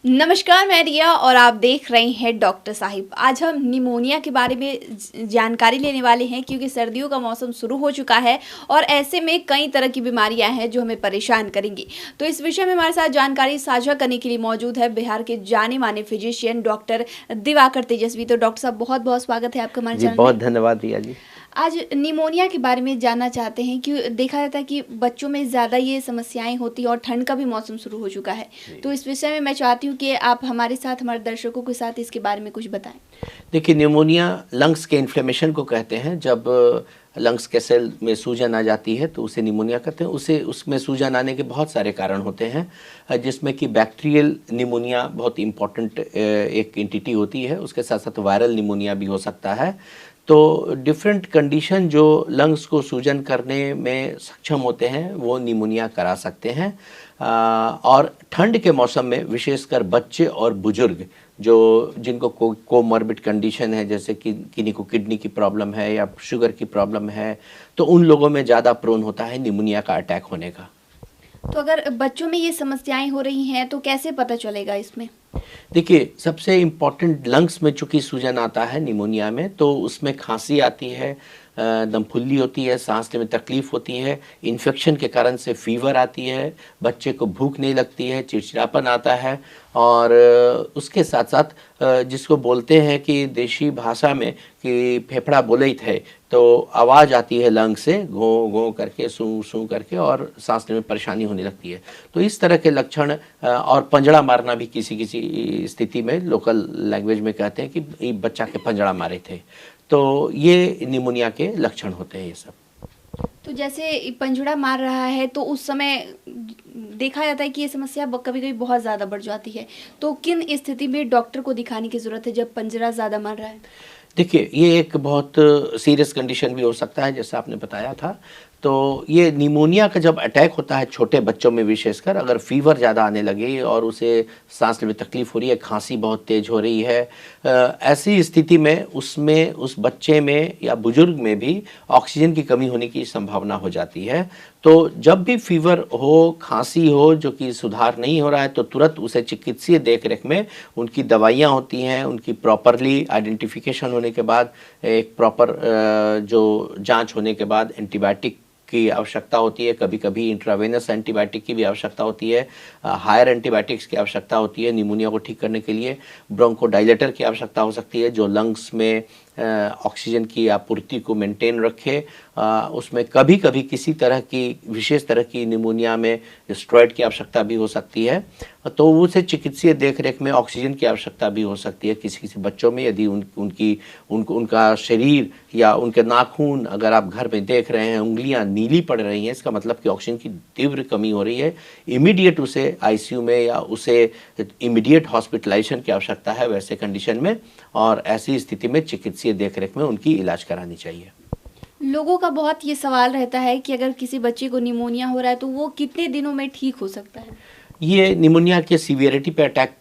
नमस्कार, मैं रिया और आप देख रहे हैं डॉक्टर साहिब। आज हम निमोनिया के बारे में जानकारी लेने वाले हैं क्योंकि सर्दियों का मौसम शुरू हो चुका है और ऐसे में कई तरह की बीमारियां हैं जो हमें परेशान करेंगी। तो इस विषय में हमारे साथ जानकारी साझा करने के लिए मौजूद है बिहार के जाने माने फिजिशियन डॉक्टर दिवाकर तेजस्वी। तो डॉक्टर साहब, बहुत बहुत स्वागत है आपका हमारे जी, चैनल बहुत में। धन्यवाद रिया जी। आज निमोनिया के बारे में जानना चाहते हैं कि देखा जाता है कि बच्चों में ज़्यादा ये समस्याएं होती हैं और ठंड का भी मौसम शुरू हो चुका है। तो इस विषय में मैं चाहती हूँ कि आप हमारे साथ, हमारे दर्शकों के साथ इसके बारे में कुछ बताएं। देखिए, निमोनिया लंग्स के इन्फ्लेमेशन को कहते हैं। जब लंग्स के सेल में सूजन आ जाती है तो उसे निमोनिया कहते हैं। उसमें सूजन आने के बहुत सारे कारण होते हैं, जिसमें कि बैक्टीरियल निमोनिया बहुत इम्पॉर्टेंट एक एंटिटी होती है। उसके साथ साथ वायरल निमोनिया भी हो सकता है। तो डिफरेंट कंडीशन जो लंग्स को सूजन करने में सक्षम होते हैं वो निमोनिया करा सकते हैं। और ठंड के मौसम में विशेषकर बच्चे और बुजुर्ग जिनको कोमॉर्बिड कंडीशन है, जैसे कि किन्हीं को किडनी की प्रॉब्लम है या शुगर की प्रॉब्लम है, तो उन लोगों में ज़्यादा प्रोन होता है निमोनिया का अटैक होने का। तो अगर बच्चों में ये समस्याएं हो रही हैं तो कैसे पता चलेगा इसमें? देखिए, सबसे इम्पॉर्टेंट लंग्स में चूंकि सूजन आता है निमोनिया में, तो उसमें खांसी आती है, दम फुल्ली होती है, सांस लेने में तकलीफ होती है, इन्फेक्शन के कारण से फीवर आती है, बच्चे को भूख नहीं लगती है, चिड़चिड़ापन आता है। और उसके साथ साथ जिसको बोलते हैं कि देशी भाषा में कि फेफड़ा बोले थे, तो आवाज़ आती है लंग से, घों घों करके, सूं सूं करके, और सांस लेने में परेशानी होने लगती है। तो इस तरह के लक्षण, और पंजड़ा मारना भी किसी किसी स्थिति में लोकल लैंग्वेज में कहते हैं कि ये बच्चा के पंजड़ा मारे थे। तो ये निमोनिया के लक्षण होते हैं ये सब। तो जैसे पंजड़ा मार रहा है तो उस समय देखा जाता है कि ये समस्या कभी कभी बहुत ज़्यादा बढ़ जाती है। तो किन स्थिति में डॉक्टर को दिखाने की ज़रूरत है जब पंजड़ा ज़्यादा मार रहा है? देखिए, ये एक बहुत सीरियस कंडीशन भी हो सकता है, जैसा आपने बताया था। तो ये निमोनिया का जब अटैक होता है छोटे बच्चों में, विशेषकर अगर फीवर ज़्यादा आने लगे और उसे सांस लेने में तकलीफ हो रही है, खांसी बहुत तेज हो रही है, ऐसी स्थिति में उस बच्चे में या बुजुर्ग में भी ऑक्सीजन की कमी होने की संभावना हो जाती है। तो जब भी फीवर हो, खांसी हो, जो कि सुधार नहीं हो रहा है, तो तुरंत उसे चिकित्सीय देखरेख में उनकी दवाइयाँ होती हैं, उनकी प्रॉपरली आइडेंटिफिकेशन होने के बाद, एक प्रॉपर जो जांच होने के बाद एंटीबायोटिक की आवश्यकता होती है। कभी कभी इंट्रावेनस एंटीबायोटिक की भी आवश्यकता होती है, हायर एंटीबायोटिक्स की आवश्यकता होती है निमोनिया को ठीक करने के लिए। ब्रोंकोडाइलेटर की आवश्यकता हो सकती है जो लंग्स में ऑक्सीजन की आपूर्ति को मेंटेन रखे। उसमें कभी कभी किसी तरह की विशेष तरह की निमोनिया में स्टेरॉइड की आवश्यकता भी हो सकती है। तो उसे चिकित्सीय देखरेख में ऑक्सीजन की आवश्यकता भी हो सकती है किसी किसी बच्चों में, यदि उनका शरीर या उनके नाखून, अगर आप घर में देख रहे हैं उंगलियां नीली पड़ रही हैं, इसका मतलब कि ऑक्सीजन की तीव्र कमी हो रही है। इमीडिएट उसे आईसीयू में या उसे इमीडिएट हॉस्पिटलाइजेशन की आवश्यकता है वैसे कंडीशन में, और ऐसी स्थिति में चिकित्सीय देखरेख में उनकी इलाज करानी चाहिए। लोगों का बहुत ये सवाल रहता है कि अगर किसी बच्चे को निमोनिया हो रहा है तो वो कितने दिनों में ठीक हो सकता है? ये निमोनिया के सीवियरिटी पे, अटैक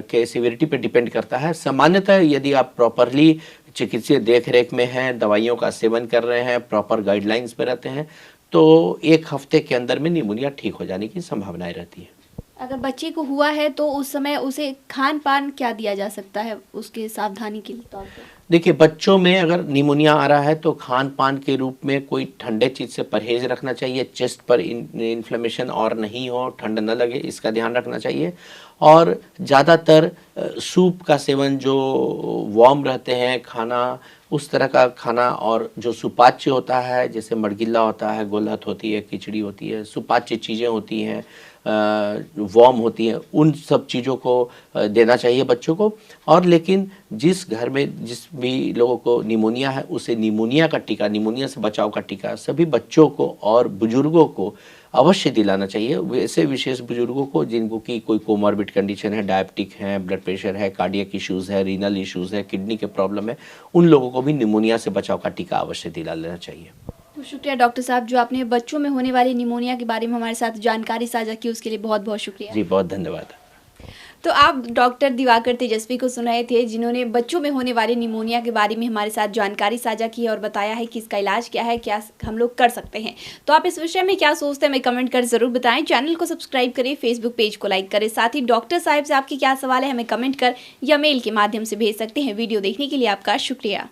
के सीवियरिटी पे डिपेंड करता है। सामान्यतः यदि आप प्रॉपरली चिकित्सीय देखरेख में हैं, दवाइयों का सेवन कर रहे हैं, प्रॉपर गाइडलाइंस पे रहते हैं, तो 1 हफ्ते के अंदर में निमोनिया ठीक हो जाने की संभावनाएं रहती है। अगर बच्चे को हुआ है तो उस समय उसे खान पान क्या दिया जा सकता है उसके सावधानी के तौर पर? देखिए, बच्चों में अगर निमोनिया आ रहा है तो खान पान के रूप में कोई ठंडे चीज़ से परहेज रखना चाहिए। चेस्ट पर इन्फ्लेमेशन और नहीं हो, ठंड न लगे, इसका ध्यान रखना चाहिए। और ज़्यादातर सूप का सेवन, जो वार्म रहते हैं खाना, उस तरह का खाना, और जो सुपाच्य होता है, जैसे मडगिल्ला होता है, गोलहत होती है, खिचड़ी होती है, सुपाच्य चीज़ें होती हैं, वार्म होती हैं, उन सब चीज़ों को देना चाहिए बच्चों को। और लेकिन जिस घर में जिस भी लोगों को निमोनिया है, उसे निमोनिया का टीका, निमोनिया से बचाव का टीका सभी बच्चों को और बुजुर्गों को अवश्य दिलाना चाहिए। वैसे विशेष बुजुर्गों को जिनको की कोई कोमॉर्बिड कंडीशन है, डायबिटिक है, ब्लड प्रेशर है, कार्डियक इश्यूज़ है, रीनल इश्यूज़ है, किडनी के प्रॉब्लम है, उन लोगों को भी निमोनिया से बचाव का टीका अवश्य दिला लेना चाहिए। तो शुक्रिया डॉक्टर साहब, जो आपने बच्चों में होने वाली निमोनिया के बारे में हमारे साथ जानकारी साझा की, उसके लिए बहुत बहुत शुक्रिया। जी, बहुत धन्यवाद। तो आप डॉक्टर दिवाकर तेजस्वी को सुन रहे थे, जिन्होंने बच्चों में होने वाले निमोनिया के बारे में हमारे साथ जानकारी साझा की है और बताया है कि इसका इलाज क्या है, क्या हम लोग कर सकते हैं। तो आप इस विषय में क्या सोचते हैं, हमें कमेंट कर जरूर बताएं। चैनल को सब्सक्राइब करें, फेसबुक पेज को लाइक करें। साथ ही डॉक्टर साहब से आपके क्या सवाल है, हमें कमेंट कर या मेल के माध्यम से भेज सकते हैं। वीडियो देखने के लिए आपका शुक्रिया।